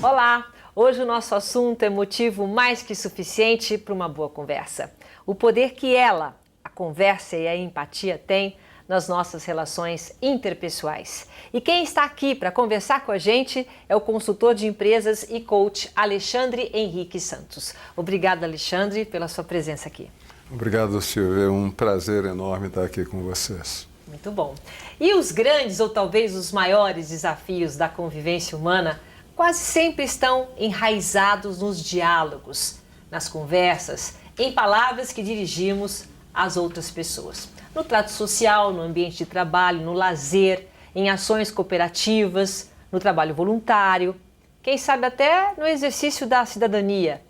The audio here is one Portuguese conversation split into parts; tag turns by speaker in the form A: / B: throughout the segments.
A: Olá! Hoje o nosso assunto é motivo mais que suficiente para uma boa conversa. O poder que ela, a conversa e a empatia têm nas nossas relações interpessoais. E quem está aqui para conversar com a gente é o consultor de empresas e coach Alexandre Henrique Santos. Obrigada, Alexandre, pela sua presença aqui.
B: Obrigado, Silvia. É um prazer enorme estar aqui com vocês.
A: Muito bom. E os grandes ou talvez os maiores desafios da convivência humana quase sempre estão enraizados nos diálogos, nas conversas, em palavras que dirigimos às outras pessoas. No trato social, no ambiente de trabalho, no lazer, em ações cooperativas, no trabalho voluntário, quem sabe até no exercício da cidadania.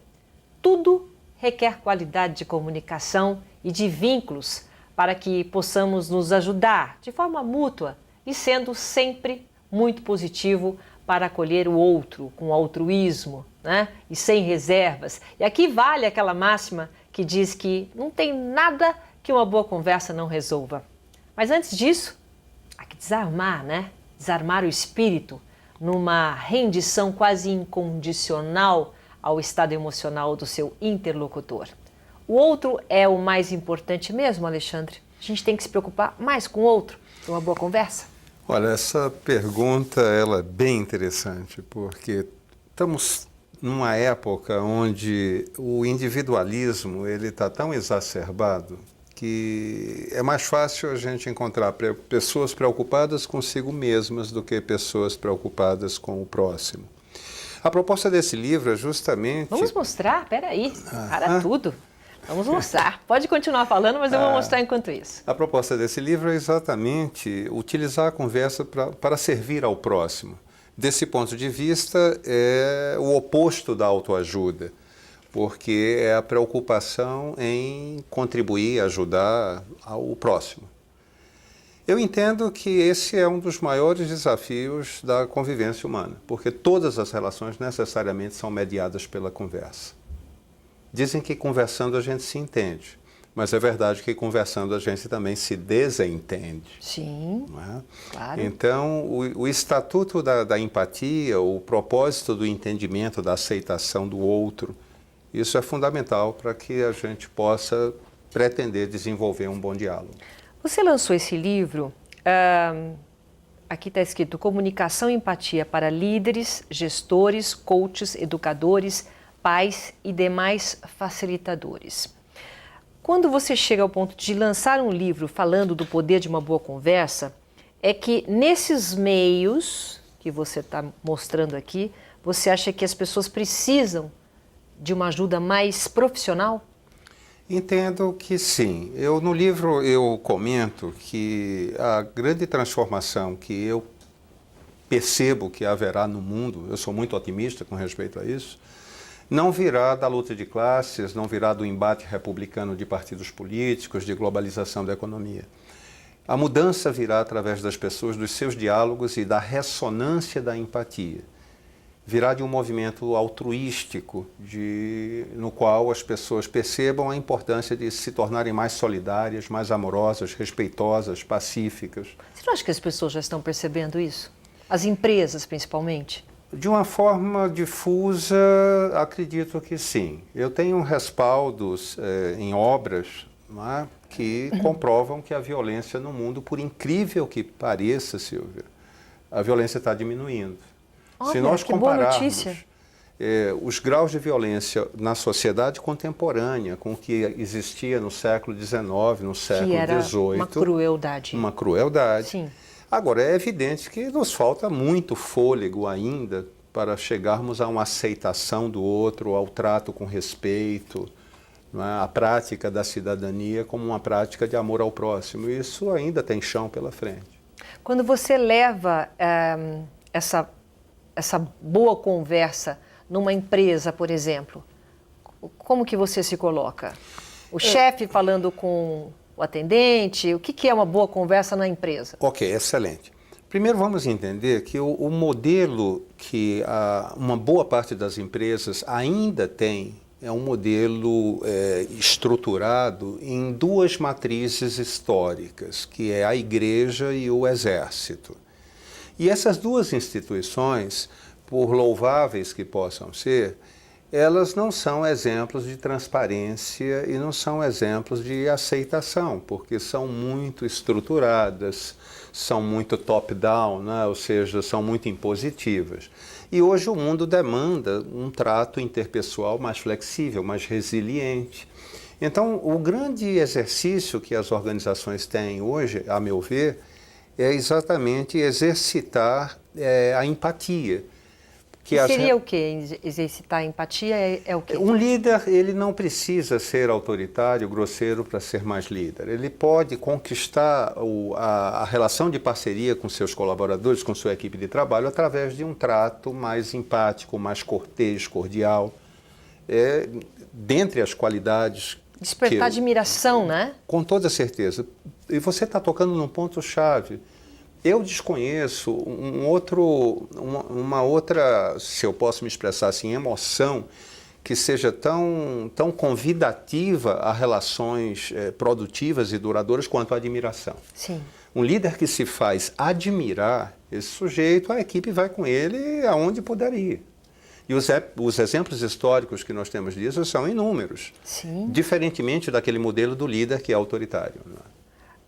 A: Tudo requer qualidade de comunicação e de vínculos para que possamos nos ajudar de forma mútua e sendo sempre muito positivo para acolher o outro com altruísmo, né? E sem reservas. E aqui vale aquela máxima que diz que não tem nada que uma boa conversa não resolva. Mas antes disso, há que desarmar, né? Desarmar o espírito numa rendição quase incondicional ao estado emocional do seu interlocutor. O outro é o mais importante mesmo, Alexandre? A gente tem que se preocupar mais com o outro para uma boa conversa?
B: Olha, essa pergunta ela é bem interessante, porque estamos numa época onde o individualismo ele está tão exacerbado que é mais fácil a gente encontrar pessoas preocupadas consigo mesmas do que pessoas preocupadas com o próximo. A proposta desse livro é justamente...
A: Vamos mostrar? Peraí, para tudo. Vamos mostrar. Pode continuar falando, mas eu vou mostrar enquanto isso.
B: A proposta desse livro é exatamente utilizar a conversa para servir ao próximo. Desse ponto de vista, é o oposto da autoajuda, porque é a preocupação em contribuir, ajudar o próximo. Eu entendo que esse é um dos maiores desafios da convivência humana, porque todas as relações necessariamente são mediadas pela conversa. Dizem que conversando a gente se entende, mas é verdade que conversando a gente também se desentende.
A: Sim,
B: não é?
A: Claro.
B: Então, o estatuto da empatia, o propósito do entendimento, da aceitação do outro, isso é fundamental para que a gente possa pretender desenvolver um bom diálogo.
A: Você lançou esse livro, aqui está escrito Comunicação e Empatia para líderes, gestores, coaches, educadores, pais e demais facilitadores. Quando você chega ao ponto de lançar um livro falando do poder de uma boa conversa, é que nesses meios que você está mostrando aqui, você acha que as pessoas precisam de uma ajuda mais profissional?
B: Entendo que sim. No livro eu comento que a grande transformação que eu percebo que haverá no mundo, eu sou muito otimista com respeito a isso, não virá da luta de classes, não virá do embate republicano de partidos políticos, de globalização da economia. A mudança virá através das pessoas, dos seus diálogos e da ressonância da empatia. Virá de um movimento altruístico, no qual as pessoas percebam a importância de se tornarem mais solidárias, mais amorosas, respeitosas, pacíficas.
A: Você não acha que as pessoas já estão percebendo isso? As empresas, principalmente?
B: De uma forma difusa, acredito que sim. Eu tenho respaldos em obras, não é, que comprovam que a violência no mundo, por incrível que pareça, Silvia, a violência está diminuindo.
A: Olha,
B: se nós
A: que boa
B: compararmos
A: notícia.
B: Os graus de violência na sociedade contemporânea com o que existia no século XIX, no século XVIII...
A: uma crueldade.
B: Uma crueldade.
A: Sim.
B: Agora, é evidente que nos falta muito fôlego ainda para chegarmos a uma aceitação do outro, ao trato com respeito, não é? A prática da cidadania como uma prática de amor ao próximo. Isso ainda tem chão pela frente.
A: Quando você leva essa boa conversa numa empresa, por exemplo, como que você se coloca? O chefe falando com o atendente, o que é uma boa conversa na empresa?
B: Ok, excelente. Primeiro vamos entender que o modelo que uma boa parte das empresas ainda tem é um modelo estruturado em duas matrizes históricas, que é a Igreja e o Exército. E essas duas instituições, por louváveis que possam ser, elas não são exemplos de transparência e não são exemplos de aceitação, porque são muito estruturadas, são muito top-down, né? Ou seja, são muito impositivas. E hoje o mundo demanda um trato interpessoal mais flexível, mais resiliente. Então, o grande exercício que as organizações têm hoje, a meu ver, é exatamente exercitar a empatia.
A: Que seria o quê? Exercitar a empatia é o quê?
B: Um líder, ele não precisa ser autoritário, grosseiro para ser mais líder. Ele pode conquistar a relação de parceria com seus colaboradores, com sua equipe de trabalho, através de um trato mais empático, mais cortês, cordial. Dentre as qualidades...
A: Despertar admiração, né?
B: Com toda certeza. E você está tocando num ponto-chave. Eu desconheço uma outra, se eu posso me expressar assim, emoção que seja tão convidativa a relações produtivas e duradouras quanto a admiração.
A: Sim.
B: Um líder que se faz admirar esse sujeito, a equipe vai com ele aonde puder ir. E os exemplos históricos que nós temos disso são inúmeros.
A: Sim.
B: Diferentemente daquele modelo do líder que é autoritário.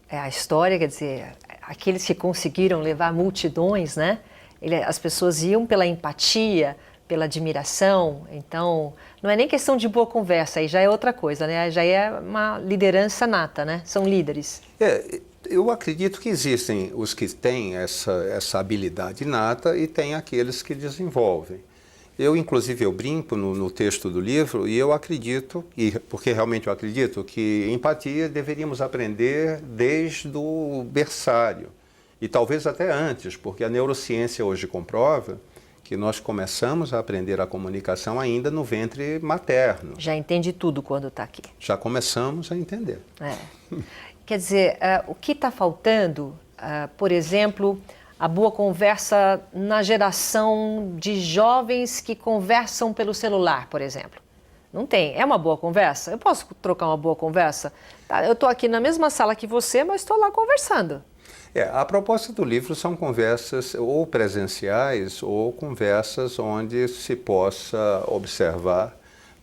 A: A história, quer dizer, aqueles que conseguiram levar multidões, né? As pessoas iam pela empatia, pela admiração. Então, não é nem questão de boa conversa, aí já é outra coisa, né? Já é uma liderança nata, né? São líderes.
B: Eu acredito que existem os que têm essa habilidade nata e tem aqueles que desenvolvem. Inclusive, eu brinco no texto do livro e eu acredito, porque realmente eu acredito, que empatia deveríamos aprender desde o berçário. E talvez até antes, porque a neurociência hoje comprova que nós começamos a aprender a comunicação ainda no ventre materno.
A: Já entende tudo quando está aqui.
B: Já começamos a entender.
A: Quer dizer, o que está faltando, por exemplo... A boa conversa na geração de jovens que conversam pelo celular, por exemplo. Não tem. É uma boa conversa? Eu posso trocar uma boa conversa? Eu estou aqui na mesma sala que você, mas estou lá conversando.
B: A proposta do livro são conversas ou presenciais ou conversas onde se possa observar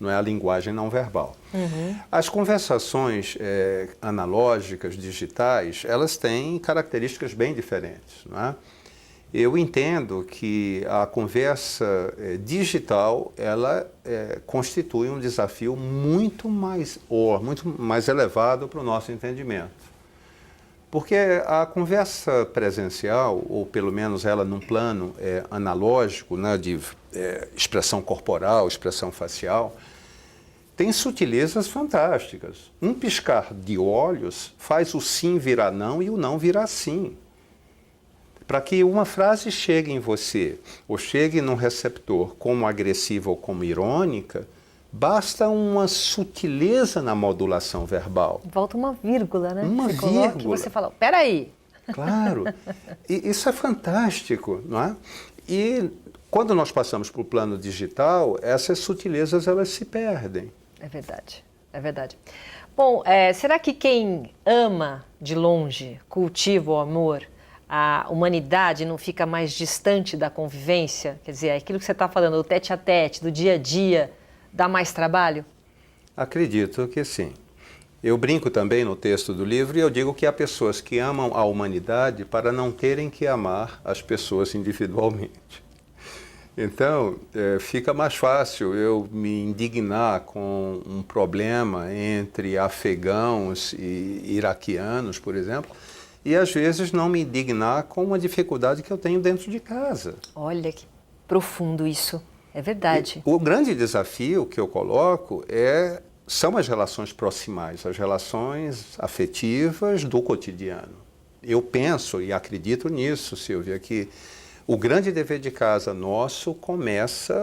B: a linguagem não verbal.
A: Uhum.
B: As conversações analógicas, digitais, elas têm características bem diferentes. Não é? Eu entendo que a conversa digital, ela constitui um desafio muito mais elevado para o nosso entendimento. Porque a conversa presencial, ou pelo menos ela num plano analógico, né, de expressão corporal, expressão facial, tem sutilezas fantásticas. Um piscar de olhos faz o sim virar não e o não virar sim. Para que uma frase chegue em você, ou chegue num receptor como agressiva ou como irônica, basta uma sutileza na modulação verbal.
A: Volta uma vírgula, né?
B: Uma
A: você
B: vírgula.
A: Coloca e você fala, peraí.
B: Claro. E isso é fantástico, não é? E quando nós passamos para o plano digital, essas sutilezas elas se perdem.
A: É verdade, é verdade. Bom, será que quem ama de longe, cultiva o amor, a humanidade não fica mais distante da convivência? Quer dizer, aquilo que você está falando, do tete-a-tete, do dia a dia, dá mais trabalho?
B: Acredito que sim. Eu brinco também no texto do livro e eu digo que há pessoas que amam a humanidade para não terem que amar as pessoas individualmente. Então, fica mais fácil eu me indignar com um problema entre afegãos e iraquianos, por exemplo, e às vezes não me indignar com uma dificuldade que eu tenho dentro de casa.
A: Olha que profundo isso, é verdade.
B: O grande desafio que eu coloco são as relações proximais, as relações afetivas do cotidiano. Eu penso e acredito nisso, Silvia, que o grande dever de casa nosso começa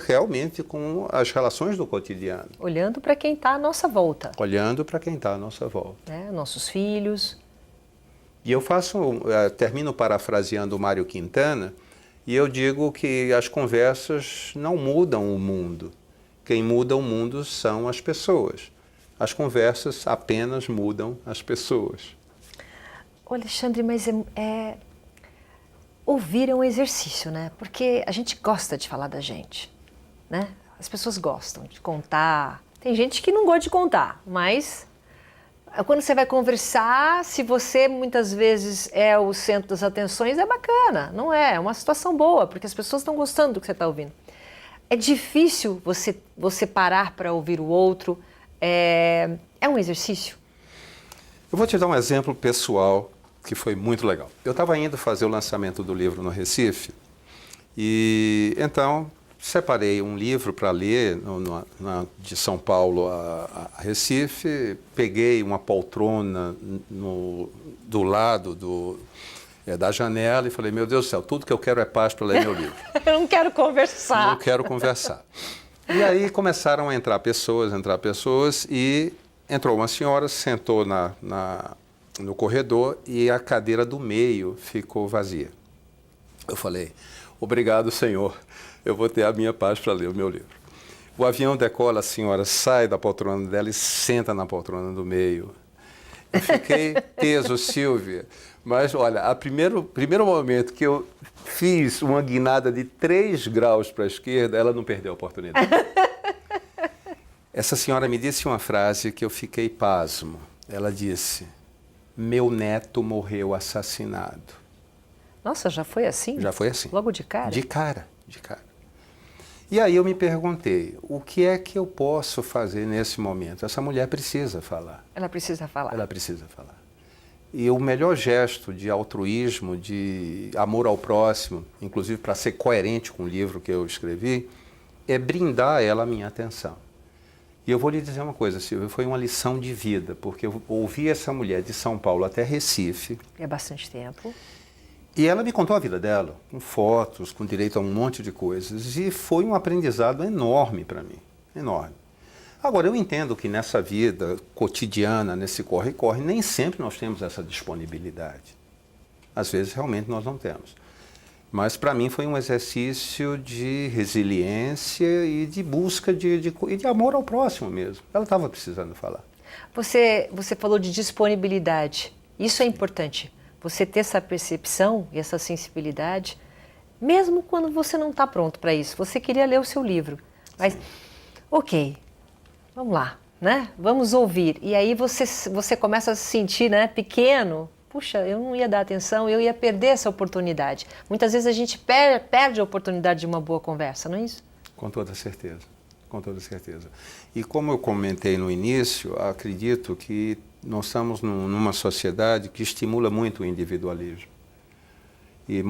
B: realmente com as relações do cotidiano.
A: Olhando para quem está à nossa volta.
B: Olhando para quem está à nossa volta.
A: Nossos filhos.
B: E eu termino parafraseando o Mário Quintana, e eu digo que as conversas não mudam o mundo. Quem muda o mundo são as pessoas. As conversas apenas mudam as pessoas.
A: Ô Alexandre, mas ouvir é um exercício, né? Porque a gente gosta de falar da gente, né? As pessoas gostam de contar. Tem gente que não gosta de contar, mas quando você vai conversar, se você muitas vezes é o centro das atenções, é bacana, não é? É uma situação boa, porque as pessoas estão gostando do que você está ouvindo. É difícil você parar para ouvir o outro, é um exercício.
B: Eu vou te dar um exemplo pessoal que foi muito legal. Eu estava indo fazer o lançamento do livro no Recife e então separei um livro para ler de São Paulo a Recife, peguei uma poltrona do lado da janela e falei, meu Deus do céu, tudo que eu quero é paz para ler meu livro.
A: Eu não quero conversar.
B: Não quero conversar. E aí começaram a entrar pessoas e entrou uma senhora, sentou no corredor e a cadeira do meio ficou vazia. Eu falei, obrigado, senhor, eu vou ter a minha paz para ler o meu livro. O avião decola, a senhora sai da poltrona dela e senta na poltrona do meio. Eu fiquei teso, Silvia, mas olha, o primeiro momento que eu fiz uma guinada de 3 graus para a esquerda, ela não perdeu a oportunidade. Essa senhora me disse uma frase que eu fiquei pasmo. Ela disse, meu neto morreu assassinado.
A: Nossa, já foi assim?
B: Já foi assim.
A: Logo de cara?
B: De cara. E aí eu me perguntei, o que é que eu posso fazer nesse momento? Essa mulher precisa falar.
A: Ela precisa falar.
B: Ela precisa falar. E o melhor gesto de altruísmo, de amor ao próximo, inclusive para ser coerente com o livro que eu escrevi, é brindar a ela a minha atenção. E eu vou lhe dizer uma coisa, Silvia, foi uma lição de vida, porque eu ouvi essa mulher de São Paulo até Recife.
A: É bastante tempo.
B: E ela me contou a vida dela, com fotos, com direito a um monte de coisas. E foi um aprendizado enorme para mim, enorme. Agora, eu entendo que nessa vida cotidiana, nesse corre-corre, nem sempre nós temos essa disponibilidade. Às vezes, realmente, nós não temos. Mas, para mim, foi um exercício de resiliência e de busca e de amor ao próximo mesmo. Ela estava precisando falar.
A: Você falou de disponibilidade. Isso é importante. Você ter essa percepção e essa sensibilidade, mesmo quando você não está pronto para isso. Você queria ler o seu livro, mas, ok, vamos lá, né? Vamos ouvir. E aí você começa a se sentir, né, pequeno. Puxa, eu não ia dar atenção, eu ia perder essa oportunidade. Muitas vezes a gente perde a oportunidade de uma boa conversa, não é isso?
B: Com toda certeza, com toda certeza. E como eu comentei no início, acredito que nós estamos numa sociedade que estimula muito o individualismo. E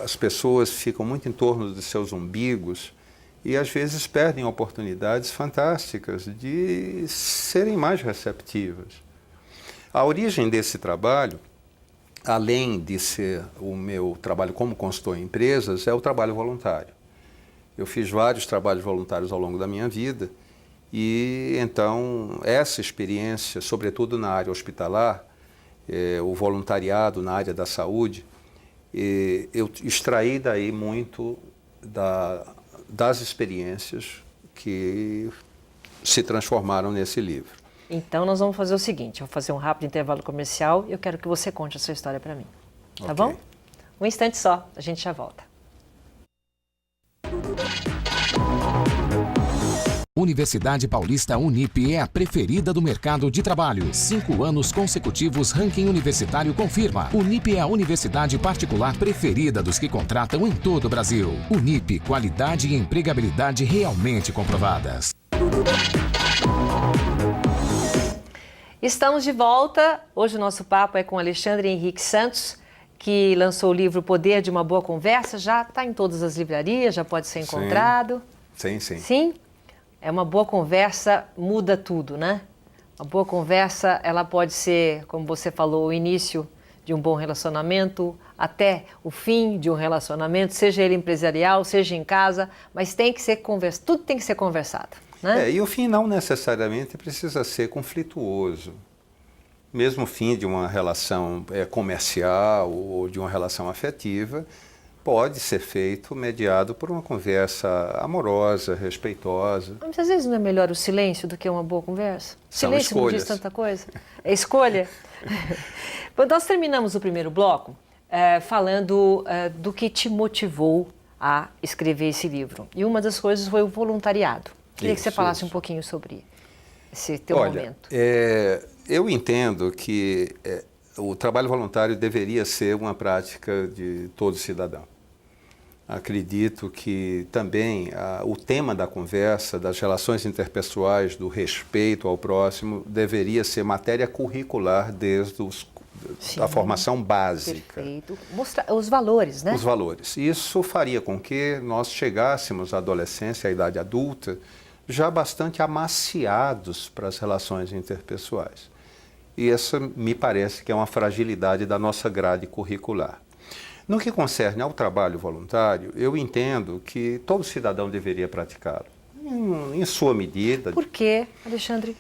B: as pessoas ficam muito em torno de seus umbigos e às vezes perdem oportunidades fantásticas de serem mais receptivas. A origem desse trabalho, além de ser o meu trabalho como consultor em empresas, é o trabalho voluntário. Eu fiz vários trabalhos voluntários ao longo da minha vida e, então, essa experiência, sobretudo na área hospitalar, o voluntariado na área da saúde, eu extraí daí muito das experiências que se transformaram nesse livro.
A: Então, nós vamos fazer o seguinte, eu vou fazer um rápido intervalo comercial e eu quero que você conte a sua história para mim, tá bom? Um instante só, a gente já volta.
C: Universidade Paulista Unip é a preferida do mercado de trabalho. 5 anos consecutivos, ranking universitário confirma. Unip é a universidade particular preferida dos que contratam em todo o Brasil. Unip, qualidade e empregabilidade realmente comprovadas.
A: Estamos de volta. Hoje o nosso papo é com Alexandre Henrique Santos, que lançou o livro Poder de uma Boa Conversa. Já está em todas as livrarias, já pode ser encontrado.
B: Sim.
A: Sim? É uma boa conversa, muda tudo, né? Uma boa conversa, ela pode ser, como você falou, o início de um bom relacionamento, até o fim de um relacionamento, seja ele empresarial, seja em casa, mas tem que ser tudo tem que ser conversado, né?
B: E o fim não necessariamente precisa ser conflituoso. Mesmo o fim de uma relação comercial ou de uma relação afetiva pode ser feito mediado por uma conversa amorosa, respeitosa.
A: Mas às vezes não é melhor o silêncio do que uma boa conversa?
B: São
A: Silêncio não diz
B: escolhas.
A: tanta coisa. É escolha? Bom, nós terminamos o primeiro bloco falando do que te motivou a escrever esse livro. E uma das coisas foi o voluntariado. Queria que você falasse um pouquinho sobre esse teu momento.
B: Eu entendo que o trabalho voluntário deveria ser uma prática de todo cidadão. Acredito que também o tema da conversa, das relações interpessoais, do respeito ao próximo, deveria ser matéria curricular desde a formação básica.
A: Perfeito. Mostrar os valores, né?
B: Os valores. Isso faria com que nós chegássemos à adolescência, à idade adulta, já bastante amaciados para as relações interpessoais. E essa me parece que é uma fragilidade da nossa grade curricular. No que concerne ao trabalho voluntário, eu entendo que todo cidadão deveria praticá-lo, em sua medida.
A: Por quê, Alexandre?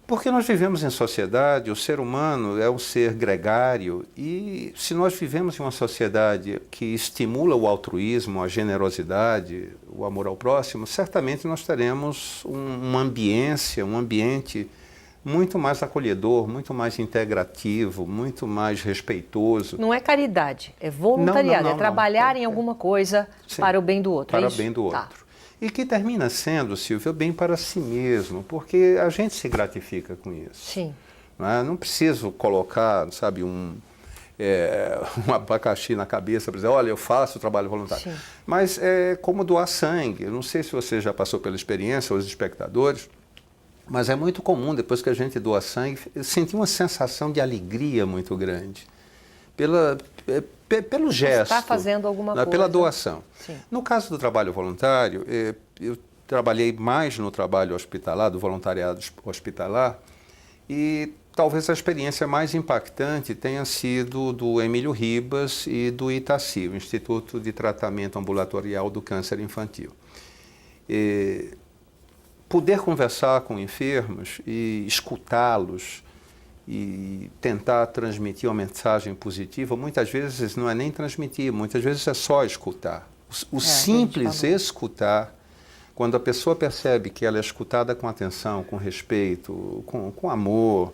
B: Porque nós vivemos em sociedade, o ser humano é um ser gregário e se nós vivemos em uma sociedade que estimula o altruísmo, a generosidade, o amor ao próximo, certamente nós teremos uma ambiência, um ambiente muito mais acolhedor, muito mais integrativo, muito mais respeitoso.
A: Não é caridade, é voluntariado, é trabalhar em alguma coisa para o bem do outro.
B: Para o bem do outro. E que termina sendo, Silvia, bem para si mesmo, porque a gente se gratifica com isso.
A: Sim.
B: Não preciso colocar, sabe, um abacaxi na cabeça para dizer, olha, eu faço trabalho voluntário.
A: Sim.
B: Mas é como doar sangue. Eu não sei se você já passou pela experiência, os espectadores, mas é muito comum, depois que a gente doa sangue, sentir uma sensação de alegria muito grande. Pelo gesto.
A: Está fazendo alguma coisa.
B: Pela doação.
A: Sim.
B: No caso do trabalho voluntário, eu trabalhei mais no trabalho hospitalar, do voluntariado hospitalar, e talvez a experiência mais impactante tenha sido do Emílio Ribas e do Itaci, o Instituto de Tratamento Ambulatorial do Câncer Infantil. Poder conversar com enfermos e escutá-los e tentar transmitir uma mensagem positiva, muitas vezes não é nem transmitir, muitas vezes é só escutar. O simples escutar, quando a pessoa percebe que ela é escutada com atenção, com respeito, com amor,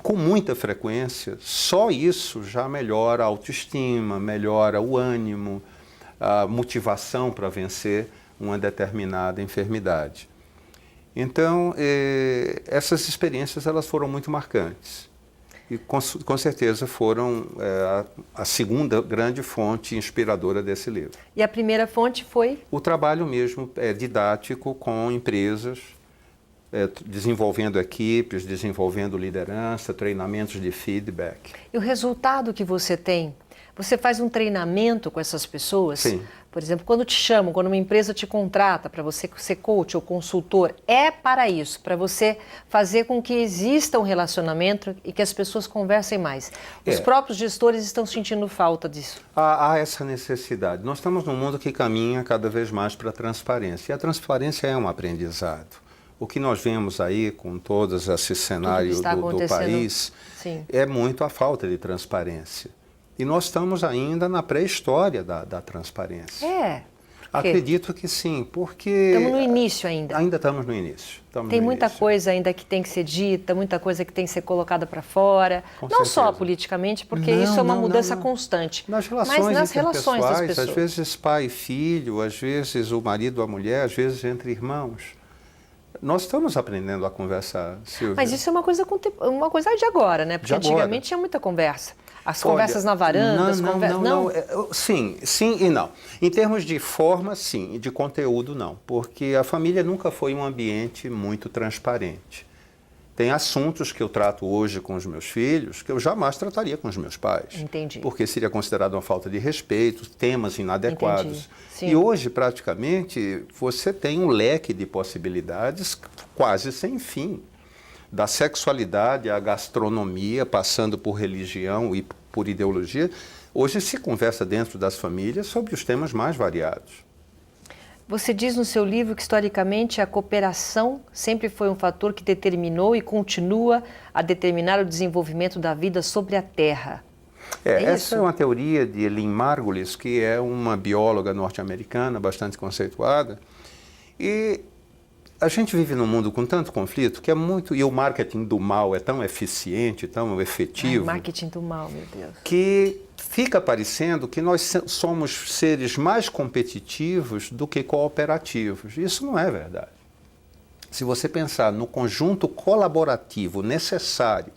B: com muita frequência, só isso já melhora a autoestima, melhora o ânimo, a motivação para vencer uma determinada enfermidade. Então, essas experiências elas foram muito marcantes e com certeza foram a segunda grande fonte inspiradora desse livro.
A: E a primeira fonte foi?
B: O trabalho mesmo didático com empresas, desenvolvendo equipes, desenvolvendo liderança, treinamentos de feedback.
A: E o resultado que você tem? Você faz um treinamento com essas pessoas?
B: Sim.
A: Por exemplo, quando te chamam, quando uma empresa te contrata para você ser coach ou consultor, é para isso, para você fazer com que exista um relacionamento e que as pessoas conversem mais. Os próprios gestores estão sentindo falta disso.
B: Há essa necessidade. Nós estamos num mundo que caminha cada vez mais para a transparência. E a transparência é um aprendizado. O que nós vemos aí com todos esse cenário do país é muito a falta de transparência. E nós estamos ainda na pré-história da transparência. Acredito que sim, porque...
A: Estamos no início ainda.
B: Ainda estamos no início.
A: Tem muita coisa ainda que tem que ser dita, muita coisa que tem que ser colocada para fora. Não só politicamente, porque isso é uma mudança constante.
B: Nas relações
A: mas nas relações das pessoas.
B: Às vezes pai e filho, às vezes o marido e a mulher, às vezes entre irmãos. Nós estamos aprendendo a conversar, Silvia.
A: Mas isso é uma coisa de agora, né? Porque antigamente tinha muita conversa. As conversas na varanda,
B: não. Sim e não. Em termos de forma, sim. De conteúdo, não. Porque a família nunca foi um ambiente muito transparente. Tem assuntos que eu trato hoje com os meus filhos que eu jamais trataria com os meus pais.
A: Entendi.
B: Porque seria considerado uma falta de respeito, temas inadequados. E hoje, praticamente, você tem um leque de possibilidades quase sem fim. Da sexualidade à gastronomia, passando por religião e por ideologia, hoje se conversa dentro das famílias sobre os temas mais variados.
A: Você diz no seu livro que, historicamente, a cooperação sempre foi um fator que determinou e continua a determinar o desenvolvimento da vida sobre a Terra.
B: Essa é uma teoria de Lynn Margulis, que é uma bióloga norte-americana bastante conceituada. E a gente vive num mundo com tanto conflito que é muito... E o marketing do mal é tão eficiente, tão efetivo...
A: Marketing do mal, meu Deus.
B: Que fica parecendo que nós somos seres mais competitivos do que cooperativos. Isso não é verdade. Se você pensar no conjunto colaborativo necessário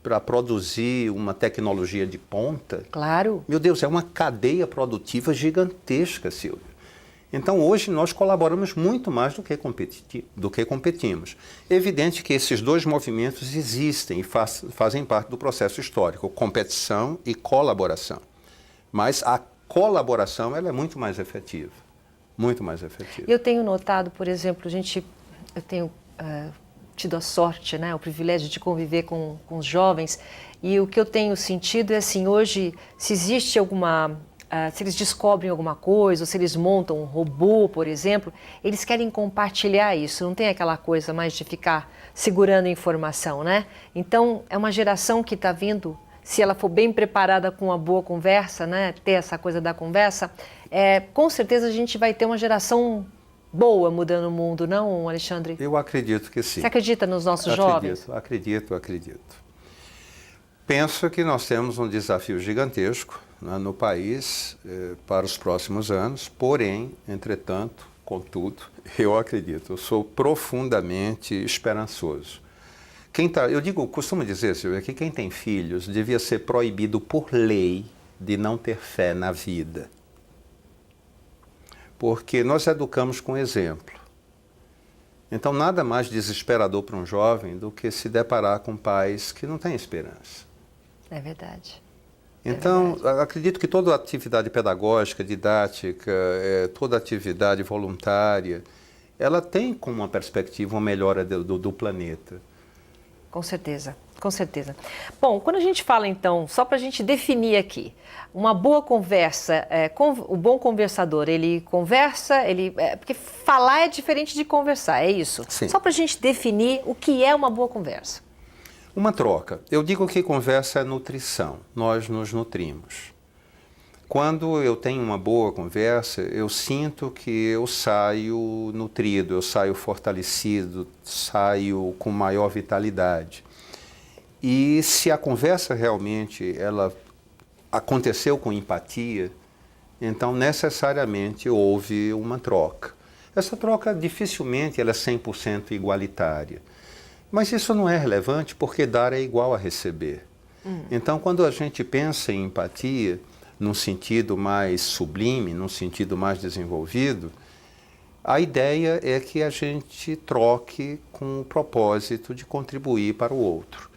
B: para produzir uma tecnologia de ponta...
A: Claro.
B: Meu Deus, é uma cadeia produtiva gigantesca, Silvia. Então, hoje, nós colaboramos muito mais do que competimos. É evidente que esses dois movimentos existem e fazem parte do processo histórico, competição e colaboração. Mas a colaboração ela é muito mais efetiva, muito mais efetiva.
A: Eu tenho notado, por exemplo, eu tenho tido a sorte, né, o privilégio de conviver com os jovens, e o que eu tenho sentido é assim, hoje, se existe se eles descobrem alguma coisa, ou se eles montam um robô, por exemplo, eles querem compartilhar isso, não tem aquela coisa mais de ficar segurando informação, né? Então, é uma geração que está vindo, se ela for bem preparada com uma boa conversa, né, ter essa coisa da conversa, com certeza a gente vai ter uma geração boa mudando o mundo, não, Alexandre?
B: Eu acredito que sim.
A: Você acredita nos nossos jovens?
B: Acredito. Penso que nós temos um desafio gigantesco, né, no país para os próximos anos, porém, entretanto, contudo, eu acredito, eu sou profundamente esperançoso. Costumo dizer, Silvia, que quem tem filhos devia ser proibido por lei de não ter fé na vida. Porque nós educamos com exemplo. Então, nada mais desesperador para um jovem do que se deparar com pais que não têm esperança.
A: É verdade.
B: Então, acredito que toda atividade pedagógica, didática, toda atividade voluntária, ela tem como uma perspectiva uma melhora do planeta.
A: Com certeza, com certeza. Bom, quando a gente fala então, só para a gente definir aqui, uma boa conversa, o bom conversador, ele conversa, porque falar é diferente de conversar, é isso?
B: Sim.
A: Só para a gente definir o que é uma boa conversa.
B: Uma troca. Eu digo que conversa é nutrição, nós nos nutrimos. Quando eu tenho uma boa conversa, eu sinto que eu saio nutrido, eu saio fortalecido, saio com maior vitalidade. E se a conversa realmente ela aconteceu com empatia, então necessariamente houve uma troca. Essa troca dificilmente ela é 100% igualitária. Mas isso não é relevante porque dar é igual a receber. Então, quando a gente pensa em empatia, num sentido mais sublime, num sentido mais desenvolvido, a ideia é que a gente troque com o propósito de contribuir para o outro.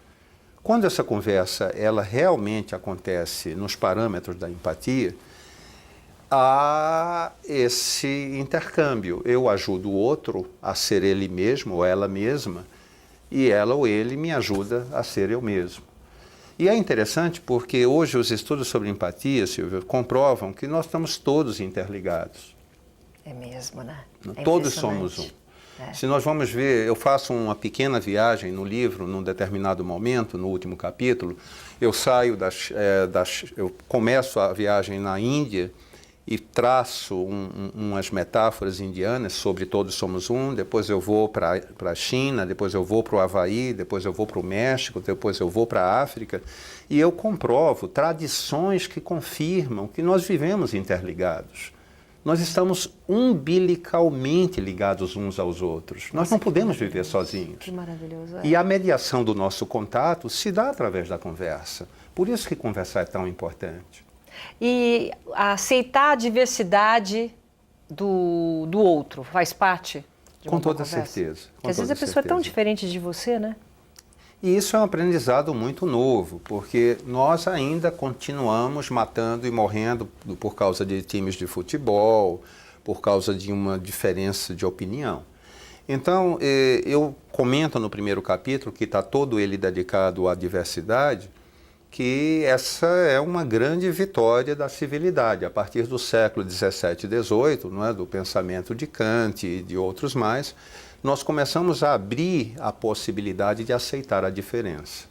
B: Quando essa conversa ela realmente acontece nos parâmetros da empatia, há esse intercâmbio. Eu ajudo o outro a ser ele mesmo ou ela mesma, e ela ou ele me ajuda a ser eu mesmo. E é interessante porque hoje os estudos sobre empatia, Silvia, comprovam que nós estamos todos interligados.
A: É mesmo, né?
B: Todos somos um. Se nós vamos ver, eu faço uma pequena viagem no livro, num determinado momento, no último capítulo, eu saio eu começo a viagem na Índia e traço umas metáforas indianas sobre todos somos um, depois eu vou para a China, depois eu vou para o Havaí, depois eu vou para o México, depois eu vou para a África, e eu comprovo tradições que confirmam que nós vivemos interligados. Nós estamos umbilicalmente ligados uns aos outros. Nós não podemos viver sozinhos.
A: Que maravilhoso.
B: E a mediação do nosso contato se dá através da conversa. Por isso que conversar é tão importante.
A: E aceitar a diversidade do outro faz parte de uma
B: Com toda
A: conversa?
B: certeza.
A: Porque às vezes a pessoa é tão diferente de você, né?
B: E isso é um aprendizado muito novo, porque nós ainda continuamos matando e morrendo por causa de times de futebol, por causa de uma diferença de opinião. Então, eu comento no primeiro capítulo, que está todo ele dedicado à diversidade, que essa é uma grande vitória da civilidade. A partir do século XVII e XVIII, não é, do pensamento de Kant e de outros mais, nós começamos a abrir a possibilidade de aceitar a diferença.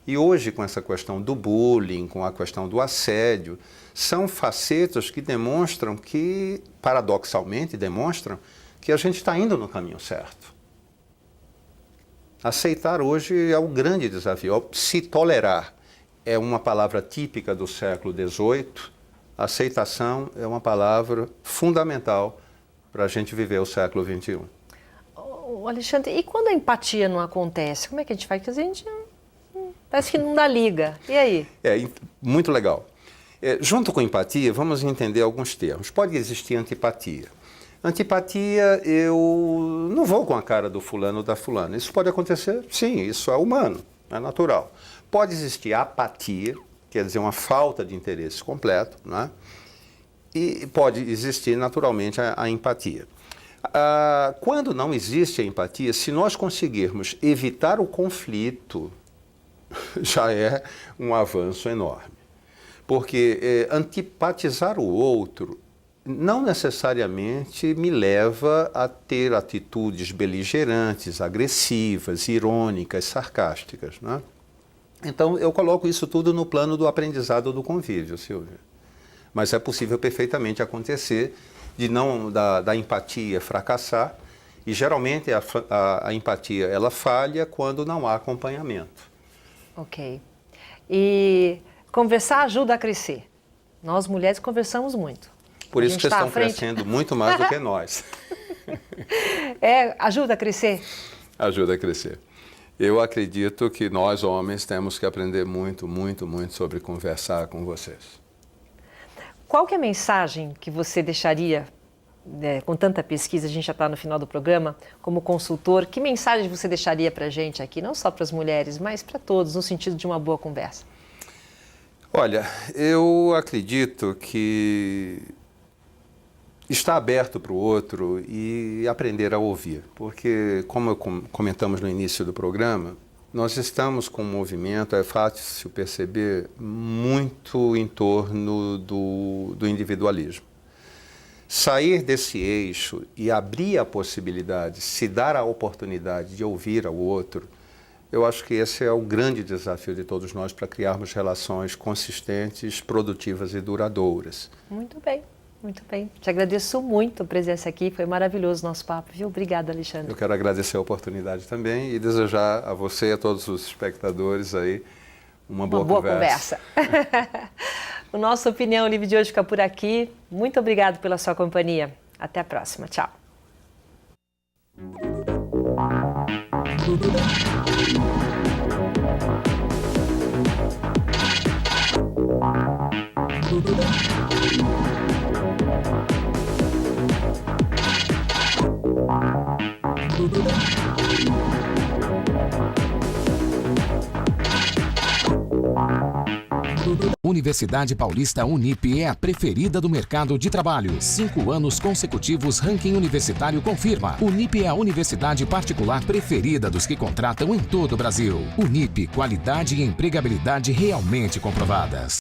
B: E hoje, com essa questão do bullying, com a questão do assédio, são facetas que demonstram que, paradoxalmente, demonstram que a gente está indo no caminho certo. Aceitar hoje é o grande desafio. Se tolerar é uma palavra típica do século XVIII, aceitação é uma palavra fundamental para a gente viver o século XXI.
A: Alexandre, e quando a empatia não acontece, como é que a gente faz? Porque a gente parece que não dá liga. E aí?
B: Muito legal. Junto com empatia, vamos entender alguns termos. Pode existir antipatia. Antipatia, eu não vou com a cara do fulano ou da fulana. Isso pode acontecer? Sim, isso é humano, é natural. Pode existir apatia, quer dizer, uma falta de interesse completo, né? E pode existir, naturalmente, a empatia. Quando não existe a empatia, se nós conseguirmos evitar o conflito, já é um avanço enorme. Porque antipatizar o outro não necessariamente me leva a ter atitudes beligerantes, agressivas, irônicas, sarcásticas, né? Então, eu coloco isso tudo no plano do aprendizado do convívio, Silvia. Mas é possível perfeitamente acontecer da empatia fracassar, e geralmente a empatia ela falha quando não há acompanhamento.
A: Ok. E conversar ajuda a crescer. Nós mulheres conversamos muito.
B: Por isso que vocês estão crescendo muito mais do que nós.
A: Ajuda a crescer?
B: Ajuda a crescer. Eu acredito que nós, homens, temos que aprender muito, muito, muito sobre conversar com vocês.
A: Qual que é a mensagem que você deixaria, com tanta pesquisa, a gente já está no final do programa, como consultor, que mensagem você deixaria para a gente aqui, não só para as mulheres, mas para todos, no sentido de uma boa conversa?
B: Olha, eu acredito que estar aberto para o outro e aprender a ouvir, porque, como comentamos no início do programa, nós estamos com um movimento, é fácil perceber, muito em torno do individualismo. Sair desse eixo e abrir a possibilidade, se dar a oportunidade de ouvir ao outro, eu acho que esse é o grande desafio de todos nós para criarmos relações consistentes, produtivas e duradouras.
A: Muito bem. Muito bem. Te agradeço muito a presença aqui. Foi maravilhoso o nosso papo, viu? Obrigada, Alexandre.
B: Eu quero agradecer a oportunidade também e desejar a você e a todos os espectadores aí uma boa conversa.
A: O nosso Opinião Livre de hoje fica por aqui. Muito obrigado pela sua companhia. Até a próxima. Tchau.
C: Universidade Paulista Unip é a preferida do mercado de trabalho. 5 anos consecutivos, ranking universitário confirma. Unip é a universidade particular preferida dos que contratam em todo o Brasil. Unip, qualidade e empregabilidade realmente comprovadas.